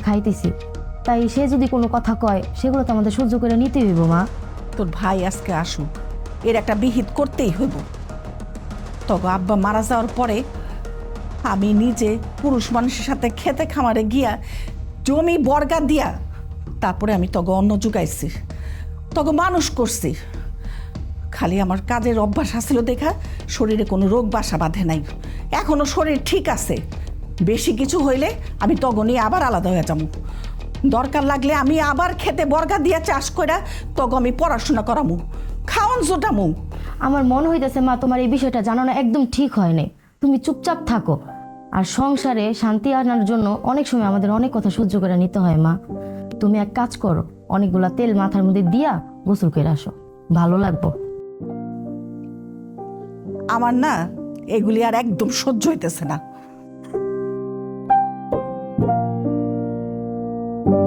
খাইতেছি, তাই সে যদি কোনো কথা কয় সেগুলো তো আমাদের সহ্য করে নিতেই হইব মা। তোর ভাই আজকে আসুক, এর একটা বিহিত করতেই হইব। তবে আব্বা মারা যাওয়ার পরে আমি নিজে পুরুষ মানুষের সাথে খেতে খামারে গিয়া জমি বর্গা দিয়া তারপরে আমি তগো অন্ন জুগাইছি, তগো মানুষ করছি। খালি আমার কাজের অভ্যাস আসছিল দেখা শরীরে কোনো রোগ বাসা বাঁধে নাই। এখনো শরীর ঠিক আছে। বেশি কিছু হইলে আমি তগো নিয়ে আবার আলাদা হয়ে যাবো। দরকার লাগলে আমি আবার খেতে বর্গা দিয়া চাষ কইরা তগো আমি পড়াশোনা করামু, খাওয়ান জোটামু। আমার মনে হইতেছে মা তোমার এই বিষয়টা জানানো একদম ঠিক হয় নাই। তুমি চুপচাপ থাকো। আর সংসারে শান্তি আনার জন্য অনেক সময় আমাদের অনেক কথা সহ্য করে নিতে হয় মা। তুমি এক কাজ করো, অনেকগুলা তেল মাথার মধ্যে দিয়া গোসল করে আসো, ভালো লাগবো। আমার না এগুলি আর একদম সহ্য হইতেছে না।